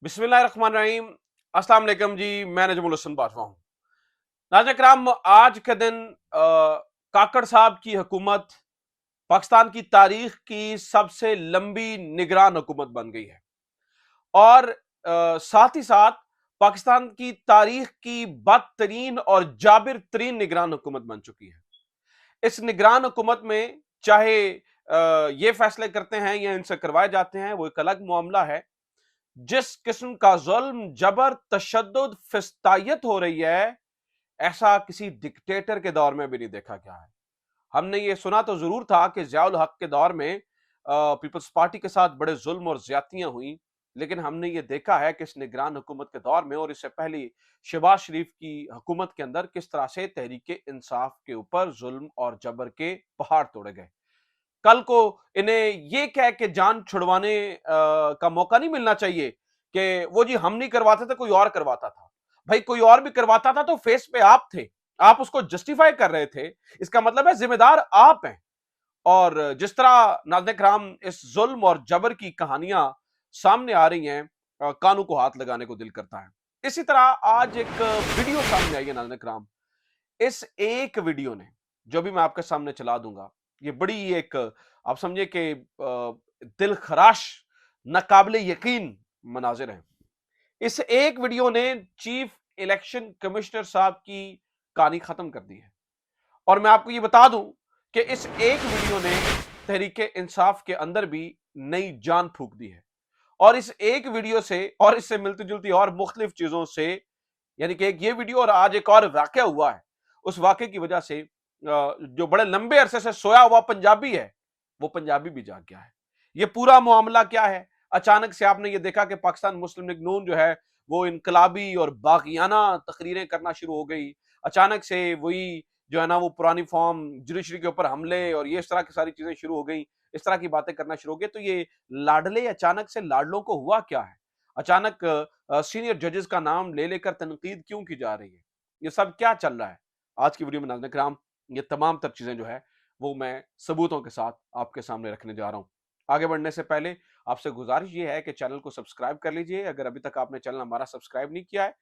बिस्मिल्लाहिर्रहमानिर्रहीम। अस्सलाम वालेकुम जी। मैं नजमुल हसन बाजवा हूँ। नाज़रीन किराम, आज के दिन काकड़ साहब की हुकूमत पाकिस्तान की तारीख की सबसे लंबी निगरान हुकूमत बन गई है और साथ ही साथ पाकिस्तान की तारीख की बदतरीन और जाबिर तरीन निगरान हुकूमत बन चुकी है। इस निगरान हुकूमत में चाहे ये फैसले करते हैं या इनसे करवाए जाते हैं, वो एक अलग मामला है। जिस किस्म का जुल्म, जबर, तशद्दुद, फिस्तायत हो रही है, ऐसा किसी डिक्टेटर के दौर में भी नहीं देखा गया है। हमने ये सुना तो जरूर था कि ज़ियाउल हक के दौर में पीपल्स पार्टी के साथ बड़े जुल्म और ज्यादतियां हुई, लेकिन हमने ये देखा है कि इस निगरान हुकूमत के दौर में और इससे पहले शहबाज शरीफ की हुकूमत के अंदर किस तरह से तहरीक इंसाफ के ऊपर जुल्म और जबर के पहाड़ तोड़े गए। कल को इन्हें ये कह के जान छुड़वाने का मौका नहीं मिलना चाहिए कि वो जी हम नहीं करवाते थे, कोई और करवाता था। भाई कोई और भी करवाता था तो फेस पे आप थे, आप उसको जस्टिफाई कर रहे थे। इसका मतलब है जिम्मेदार आप हैं। और जिस तरह नाज़रीन किराम इस जुल्म और जबर की कहानियां सामने आ रही हैं, कानों को हाथ लगाने को दिल करता है। इसी तरह आज एक वीडियो सामने आई है नाज़रीन किराम। इस एक वीडियो ने, जो भी मैं आपके सामने चला दूंगा, ये बड़ी एक आप समझिए कि दिल खराश, नाकाबिले यकीन मनाजिर हैं। इस एक वीडियो ने चीफ इलेक्शन कमिश्नर साहब की कहानी खत्म कर दी है। और मैं आपको ये बता दूं कि इस एक वीडियो ने तहरीके इंसाफ के अंदर भी नई जान फूंक दी है। और इस एक वीडियो से और इससे मिलती जुलती और मुख्तलिफ चीजों से, यानी कि एक ये वीडियो और आज एक और वाकया हुआ है, उस वाकये की वजह से जो बड़े लंबे अरसे से सोया हुआ पंजाबी है, वो पंजाबी भी जाग गया है। ये पूरा मामला क्या है? अचानक से आपने ये देखा कि पाकिस्तान मुस्लिम लीग नून जो है वो इनकलाबी और बागियाना तकरीरें करना शुरू हो गई। अचानक से वही जो है ना वो पुरानी फॉर्म, जुडिशरी के ऊपर हमले और ये इस तरह की सारी चीजें शुरू हो गई। इस तरह की बातें करना शुरू हो गए। तो ये लाडले अचानक से लाडलों को हुआ क्या है? अचानक सीनियर जजेस का नाम ले लेकर तनकीद क्यों की जा रही है? ये सब क्या चल रहा है? आज की वीडियो में नाज़रीन किराम ये तमाम तर चीजें जो है वो मैं सबूतों के साथ आपके सामने रखने जा रहा हूं। आगे बढ़ने से पहले आपसे गुजारिश ये है कि चैनल को सब्सक्राइब कर लीजिए अगर अभी तक आपने चैनल हमारा सब्सक्राइब नहीं किया है।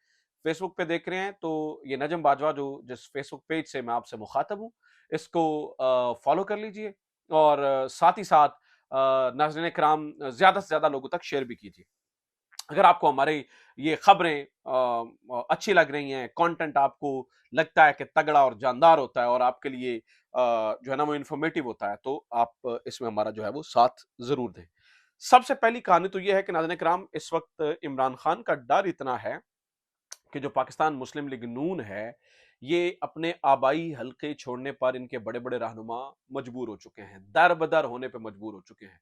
फेसबुक पे देख रहे हैं तो ये नजम बाजवा जो जिस फेसबुक पेज से मैं आपसे मुखातब हूँ, इसको फॉलो कर लीजिए और साथ ही साथ नाज़रीन किराम ज्यादा से ज्यादा लोगों तक शेयर भी कीजिए। अगर आपको हमारे ये खबरें अच्छी लग रही हैं, कंटेंट आपको लगता है कि तगड़ा और जानदार होता है और आपके लिए जो है ना वो इन्फॉर्मेटिव होता है, तो आप इसमें हमारा जो है वो साथ जरूर दें। सबसे पहली कहानी तो ये है कि नाज़रीन किराम इस वक्त इमरान खान का डर इतना है कि जो पाकिस्तान मुस्लिम लीग नून है, ये अपने आबाई हल्के छोड़ने पर इनके बड़े बड़े रहनुमा मजबूर हो चुके हैं, दर बदर होने पर मजबूर हो चुके हैं।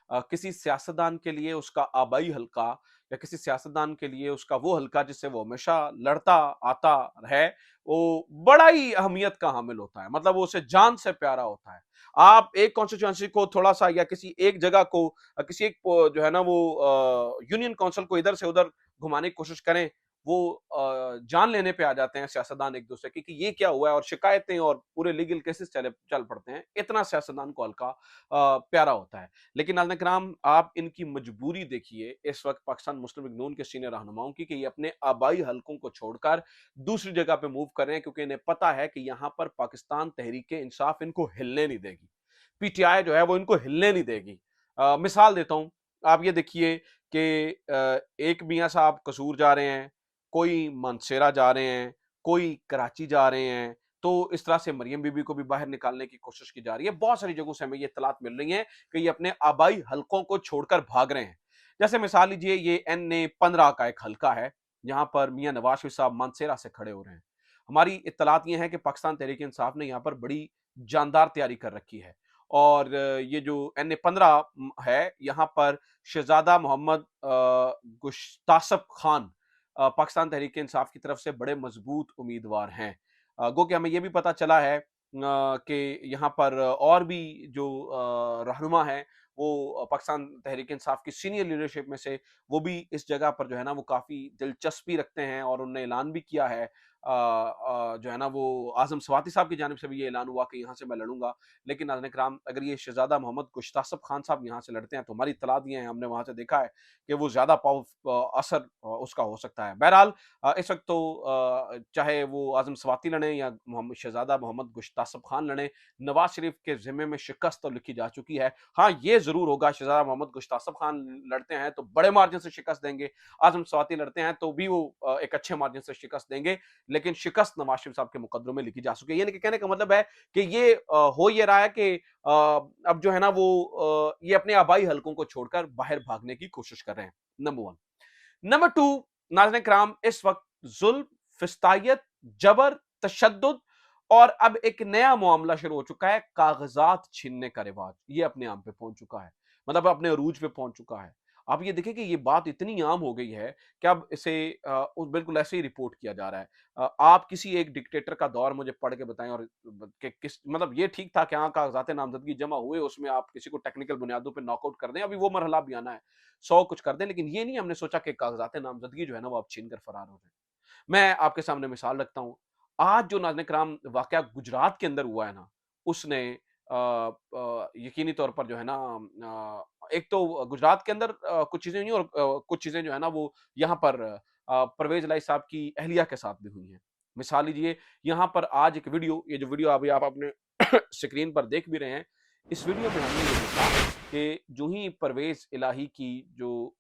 किसी सियासतदान के लिए उसका आबाई हल्का या किसी सियासतदान के लिए उसका वो हल्का जिससे वो हमेशा लड़ता आता है, वो बड़ा ही अहमियत का हामिल होता है। मतलब वो उसे जान से प्यारा होता है। आप एक कॉन्स्टिट्यूंसी को थोड़ा सा या किसी एक जगह को किसी एक जो है ना वो यूनियन काउंसिल को इधर से उधर घुमाने की कोशिश करें, वो जान लेने पे आ जाते हैं सियासतदान एक दूसरे की कि ये क्या हुआ है, और शिकायतें और पूरे लीगल केसेस चल पड़ते हैं। इतना सियासतदान को हल्का प्यारा होता है। लेकिन नाज़रीन किराम आप इनकी मजबूरी देखिए इस वक्त पाकिस्तान मुस्लिम लीग नून के सीनियर रहनुमाओं की, कि ये अपने आबाई हलकों को छोड़कर दूसरी जगह पे मूव कर रहे हैं, क्योंकि इन्हें पता है कि यहां पर पाकिस्तान तहरीक इंसाफ इनको हिलने नहीं देगी। पीटीआई जो है वो इनको हिलने नहीं देगी। मिसाल देता हूं, आप ये देखिए कि एक मियां साहब कसूर जा रहे हैं, कोई मानसेरा जा रहे हैं, कोई कराची जा रहे हैं। तो इस तरह से मरियम बीबी को भी बाहर निकालने की कोशिश की जा रही है। बहुत सारी जगहों से हमें ये इत्तलात मिल रही है कि ये अपने आबाई हलकों को छोड़कर भाग रहे हैं। जैसे मिसाल लीजिए ये NA-15 का एक हलका है, जहां पर मियां नवाज शरीफ साहब मानसेरा से खड़े हो रहे हैं। हमारी इत्तलात ये है कि पाकिस्तान तहरीक इंसाफ ने यहाँ पर बड़ी जानदार तैयारी कर रखी है। और ये जो NA-15 है, यहाँ पर शहजादा मोहम्मद गुश्तासफ खान पाकिस्तान तहरीक इंसाफ की तरफ से बड़े मजबूत उम्मीदवार हैं। गो कि हमें यह भी पता चला है कि यहाँ पर और भी जो रहनुमा है वो पाकिस्तान तहरीक इंसाफ की सीनियर लीडरशिप में से, वो भी इस जगह पर जो है ना वो काफी दिलचस्पी रखते हैं और उन्होंने ऐलान भी किया है जो है ना वो आजम स्वाति साहब की जानिब से भी ये ऐलान हुआ कि यहाँ से मैं लड़ूंगा। लेकिन नाज़रीन इकराम, अगर ये शहजादा मोहम्मद गुश्तासफ खान साहब यहाँ से लड़ते हैं तो हमारी इत्तला दिए हैं, हमने वहाँ से देखा है कि वो ज़्यादा असर उसका हो सकता है। बहरहाल इस वक्त तो चाहे वो आजम स्वाति लड़ें या मोहम्मद शहजादा मोहम्मद गुश्तासफ खान लड़ें, नवाज शरीफ के जिम्मे में शिकस्त तो लिखी जा चुकी है। हाँ, ये जरूर होगा, शहजादा मोहम्मद गुश्तासफ खान लड़ते हैं तो बड़े मार्जिन से शिकस्त देंगे, आजम स्वाति लड़ते हैं तो भी वो एक अच्छे मार्जिन से शिकस्त देंगे, लेकिन शिकस्त नवाज शरीफ साहब के मुकदरों में लिखी जा चुकी है। यानी कि कहने का मतलब है कि ये हो ये रहा है कि अब जो है ना वो ये अपने आबाई हलकों को छोड़कर बाहर भागने की कोशिश कर रहे हैं। Number one. नंबर टू, नाज़रीन किराम, इस वक्त जुल्म, फिस्तायत, जबर, तशद्दुद और अब एक नया मामला शुरू हो चुका है, कागजात छीनने का रिवाज। ये अपने आम पे पहुंच चुका है, मतलब अपने अरूज पे पहुंच चुका है। आप ये देखें कि ये बात इतनी आम हो गई है कि अब इसे बिल्कुल ऐसे ही रिपोर्ट किया जा रहा है। आप किसी एक डिक्टेटर का दौर मुझे पढ़ के बताएं और किस मतलब ये ठीक था कि हाँ कागजात नामजदगी जमा हुए, उसमें आप किसी को टेक्निकल बुनियादों पर नॉकआउट कर दें, अभी वो मरहला भी आना है, 100 कुछ कर दें, लेकिन ये नहीं हमने सोचा कि कागजात नामजदगी जो है ना वो आप छीन कर फरार हो जाए। मैं आपके सामने मिसाल रखता हूं, आज जो नाज़रीन किराम वाकया गुजरात के अंदर हुआ है ना, उसने यकीनी तौर पर जो है ना एक तो गुजरात के अंदर कुछ चीजें हुई और कुछ चीजें जो है ना वो यहाँ पर परवेज लाई साहब की अहलिया के साथ भी हुई हैं। मिसाल लीजिए, यहाँ पर आज एक वीडियो, ये जो वीडियो अभी आप अपने स्क्रीन पर देख भी रहे हैं, इस वीडियो में हमने ये देखा कि जो ही परवेज इलाही की जो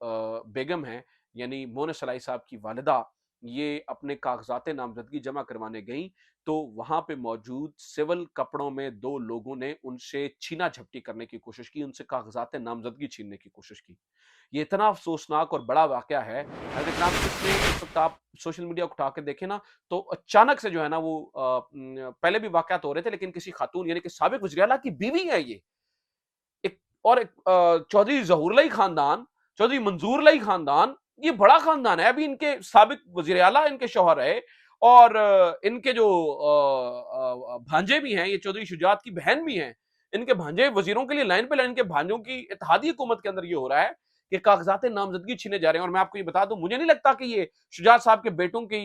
बेगम है, यानी मोना सलाई साहब की वालिदा, ये अपने कागजात नामजदगी जमा करवाने गई, तो वहां पे मौजूद सिविल कपड़ों में 2 लोगों ने उनसे छीना झपटी करने की कोशिश की, उनसे कागजात नामजदगी छीनने की कोशिश की। ये इतना अफसोसनाक और बड़ा वाकया है। इसमें इस वक्त आप सोशल मीडिया को उठा के देखें ना, तो अचानक से जो है ना वो पहले भी वाकयात हो रहे थे, लेकिन किसी खातून यानी कि साबिक वज़ीर-ए-आला की बीवी है ये, एक और एक चौधरी ज़हूर खानदान, चौधरी मंजूर खानदान, ये बड़ा खानदान है। अभी इनके साबिक वज़ीर आला इनके शौहर रहे और इनके जो भांजे भी हैं, ये चौधरी शुजात की बहन भी हैं, इनके भांजे वजीरों के लिए लाइन पे लाइन, इनके भांजों की इत्तेहादी हुकूमत के अंदर ये हो रहा है कि कागजात नामजदगी छीने जा रहे हैं। और मैं आपको ये बता दूं, मुझे नहीं लगता कि ये शुजात साहब के बेटों की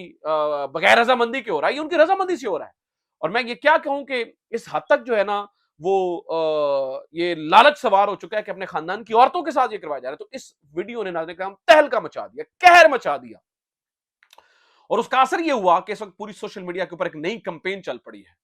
बगैर रजामंदी के हो रहा है, ये उनकी रजामंदी से हो रहा है। और मैं ये क्या कहूं कि इस हद तक जो है ना वो ये लालच सवार हो चुका है कि अपने खानदान की औरतों के साथ ये करवाया जा रहा है। तो इस वीडियो ने नाज़रीन किराम तहलका मचा दिया, कहर मचा दिया, और उसका असर ये हुआ कि इस वक्त पूरी सोशल मीडिया के ऊपर एक नई कैंपेन चल पड़ी है,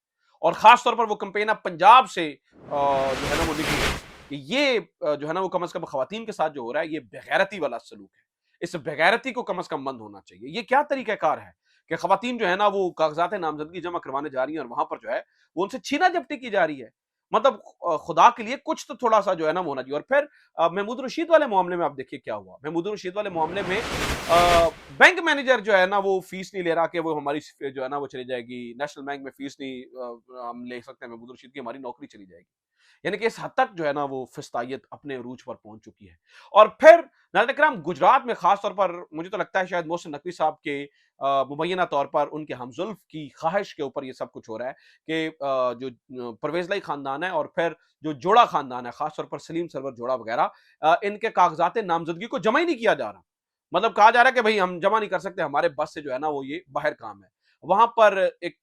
और खास तौर पर वो कैंपेन अब पंजाब से जो है ना वो निकली है कि ये जो है ना वो कम से कम खवातीन के साथ जो हो रहा है, ये बेगैरती वाला सलूक है। इस बेगैरती को कम से कम बंद होना चाहिए। ये क्या तरीकाकार है कि खवातीन जो है ना वो कागजात नामजदगी जमा करवाने जा रही हैं और वहां पर जो है वो उनसे छीना झपटी की जा रही है। मतलब खुदा के लिए कुछ तो थोड़ा सा जो है ना होना चाहिए। और फिर महमूद रशीद वाले मामले में आप देखिए क्या हुआ। महमूद रशीद वाले मामले में बैंक मैनेजर जो है ना वो फीस नहीं ले रहा कि वो हमारी जो है ना वो चली जाएगी, नेशनल बैंक में फीस नहीं हम ले सकते हैं महमूद रशीद की, हमारी नौकरी चली जाएगी। यानी कि इस हद तक जो है ना वो फिस्तायत अपने अरूज पर पहुंच चुकी है। और फिर नाज़रीन इकराम, गुजरात में खास तौर पर मुझे तो लगता है शायद मोहसिन नकवी साहब के मुबैना तौर पर उनके हमजुल्फ की ख्वाहिश के ऊपर ये सब कुछ हो रहा है कि जो परवेज लाई खानदान है और फिर जो जोड़ा खानदान है, खास तौर पर सलीम सरवर जोड़ा वगैरह, इनके कागजात नामजदगी को जमा ही नहीं किया जा रहा। मतलब कहा जा रहा है कि भाई हम जमा नहीं कर सकते, हमारे बस से जो है ना वो ये बाहर काम है। वहां पर एक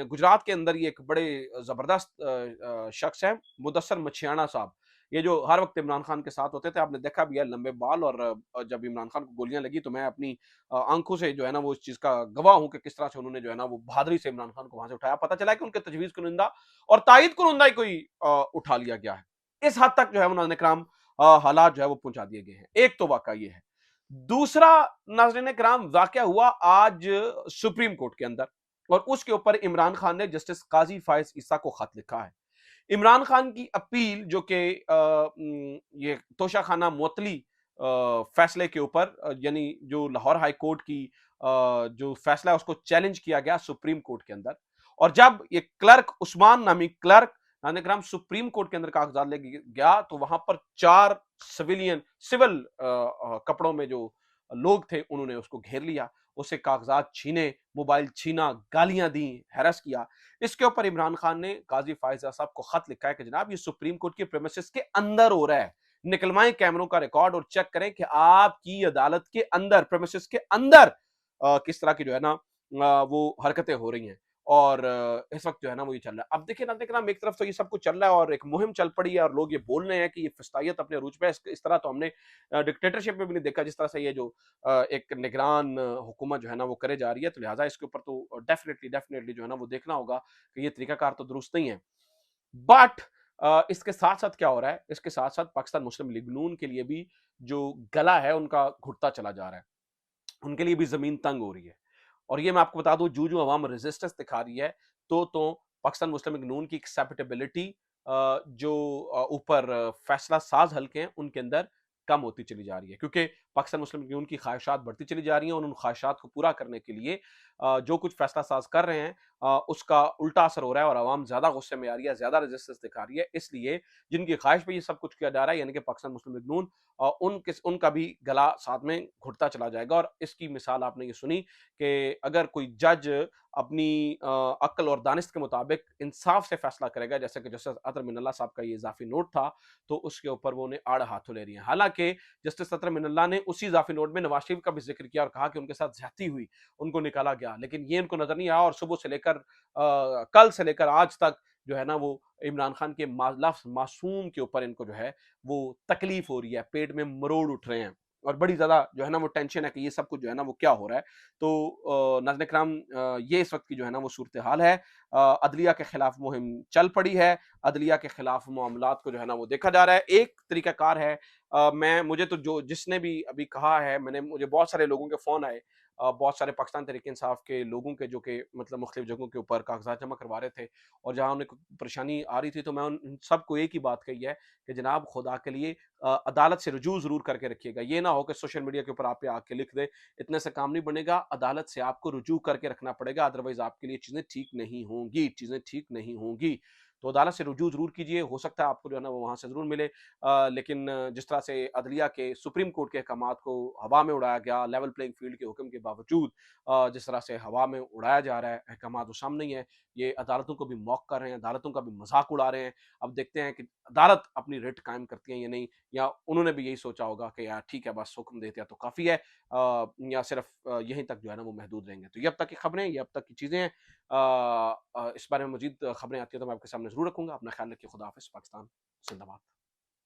गुजरात के अंदर ये एक बड़े जबरदस्त शख्स है, मुदस्सर मछियाना साहब, ये जो हर वक्त इमरान खान के साथ होते थे, आपने देखा भी है, लंबे बाल। और जब इमरान खान को गोलियां लगी तो मैं अपनी आंखों से जो है ना वो इस चीज का गवाह हूं कि किस तरह से उन्होंने जो है ना वो बहादुरी से इमरान खान को वहां से उठाया। पता चला कि उनके तजवीज कुनिंदा और तायद कुनिंदा ही कोई उठा लिया गया है। इस हद तक जो है उन्होंने कराम हालात जो है वो पहुंचा दिए गए हैं। एक तो वाकया ये है। दूसरा नाज़रीन किराम, वाकया हुआ आज सुप्रीम कोर्ट के अंदर, और उसके ऊपर इमरान खान ने जस्टिस काजी फायज ईसा को खत लिखा है। इमरान खान की अपील जो कि ये तोशाखाना मुअत्तली फैसले के ऊपर, यानी जो लाहौर हाई कोर्ट की जो फैसला है उसको चैलेंज किया गया सुप्रीम कोर्ट के अंदर। और जब ये क्लर्क, उस्मान नामी क्लर्क नानकराम सुप्रीम कोर्ट के अंदर कागजात लेके गया, तो वहां पर 4 सिविल कपड़ों में जो लोग थे उन्होंने उसको घेर लिया, उसे कागजात छीने, मोबाइल छीना, गालियां दी, हैरस किया। इसके ऊपर इमरान खान ने काजी फायजा साहब को खत लिखा है कि जनाब ये सुप्रीम कोर्ट के प्रेमिसेस के अंदर हो रहा है, निकलवाएं कैमरों का रिकॉर्ड और चेक करें कि आपकी अदालत के अंदर, प्रेमिसेस के अंदर किस तरह की जो है ना वो हरकतें हो रही हैं। और इस वक्त जो है ना वो ये चल रहा है। अब देखिए ना, देखना एक तरफ तो ये सब कुछ चल रहा है और एक मुहिम चल पड़ी है और लोग ये बोल रहे हैं कि ये फिस्तायत अपने अरूज पे है। इस तरह तो हमने डिक्टेटरशिप में भी नहीं देखा, जिस तरह से ये जो एक निगरान हुकूमत जो है ना वो करे जा रही है। तो लिहाजा इसके ऊपर तो डेफिनेटली डेफिनेटली जो है ना वो देखना होगा कि ये तरीकाकार तो दुरुस्त नहीं है। बट इसके साथ साथ क्या हो रहा है, इसके साथ साथ पाकिस्तान मुस्लिम लीग नून के लिए भी जो गला है उनका घुटता चला जा रहा है, उनके लिए भी जमीन तंग हो रही है। और ये मैं आपको बता दूं, जो जो अवाम रेजिस्टेंस दिखा रही है, तो पाकिस्तान मुस्लिम लीग नून की एक्सेप्टेबिलिटी जो ऊपर फैसला साज हल्के हैं उनके अंदर कम होती चली जा रही है, क्योंकि पाकिस्तान मुस्लिम लीग नून की ख्वाहिशात बढ़ती चली जा रही हैं और उन ख्वाहिशात को पूरा करने के लिए जो कुछ फैसला साज कर रहे हैं उसका उल्टा असर हो रहा है और आवाम ज्यादा गुस्से में आ रही है, ज्यादा रेजिस्टेंस दिखा रही है। इसलिए जिनकी ख्वाहिश पे ये सब कुछ किया जा रहा है, यानी कि पाकिस्तान मुस्लिम लीग नून, उनका भी गला साथ में घुटता चला जाएगा। और इसकी मिसाल आपने ये सुनी कि अगर कोई जज अपनी अक्ल और दानिश के मुताबिक इंसाफ से फैसला करेगा, जैसे कि जस्टिस अतर मिनल्ला साहब का ये इजाफी नोट था, तो उसके ऊपर वो उन्हें आड़ हाथों ले रही है। हालांकि जस्टिस अतर मिनल्ला ने उसी इजाफी नोट में नवाज शरीफ का भी जिक्र किया और कहा कि उनके साथ ज्यादती हुई, उनको निकाला गया, लेकिन ये उनको नजर नहीं आया। और सुबह से लेकर कल से लेकर आज तक जो है ना वो इमरान खान के मासूम के ऊपर इनको जो है वो तकलीफ हो रही है, पेट में मरोड़ उठ रहे हैं और बड़ी ज्यादा जो है ना वो टेंशन है कि ये सब कुछ जो है ना वो क्या हो रहा है। तो नाज़रीन इकराम, ये इस वक्त की जो है ना वो सूरत हाल है। अदलिया के खिलाफ मुहिम चल पड़ी है, अदलिया के खिलाफ मामलात को जो है ना वो देखा जा रहा है। एक तरीकाकार है, मैं मुझे तो जो जिसने भी अभी कहा है, मुझे बहुत सारे लोगों के फोन आए, बहुत सारे पाकिस्तान तहरीक इंसाफ के लोगों के, जो कि मतलब मुख्तलिफ जगहों के ऊपर कागजात जमा करवा रहे थे और जहाँ उन्हें परेशानी आ रही थी, तो मैं उन सबको एक ही बात कही है कि जनाब खुदा के लिए अदालत से रुजू जरूर करके रखिएगा। ये ना हो कि सोशल मीडिया के ऊपर आप पे आके लिख दे, इतने से काम नहीं बनेगा। अदालत से आपको रुजू करके रखना पड़ेगा, अदरवाइज आपके लिए चीजें ठीक नहीं होंगी, चीजें ठीक नहीं होंगी। तो अदालत से रुजू जरूर कीजिए, हो सकता है आपको जो है ना वो वहां से जरूर मिले। लेकिन जिस तरह से अदलिया के सुप्रीम कोर्ट के अहकामात को हवा में उड़ाया गया, लेवल प्लेइंग फील्ड के हुक्म के बावजूद जिस तरह से हवा में उड़ाया जा रहा है, अहकामात वो सामने ही है। ये अदालतों को भी मौक कर रहे हैं, अदालतों का भी मजाक उड़ा रहे हैं। अब देखते हैं कि अदालत अपनी रिट कायम करती है या नहीं, या उन्होंने भी यही सोचा होगा कि यार ठीक है, बस हुक्म देते हैं तो काफ़ी है, या सिर्फ यहीं तक जो है ना वो महदूद रहेंगे। तो ये अब तक की खबरें, ये अब तक की चीज़ें हैं। इस बारे में मजीद खबरें आती हैं तो मैं आपके सामने ज़रूर रखूंगा। अपना ख्याल रखिए, खुदा हाफिज़। पाकिस्तान जिंदाबाद।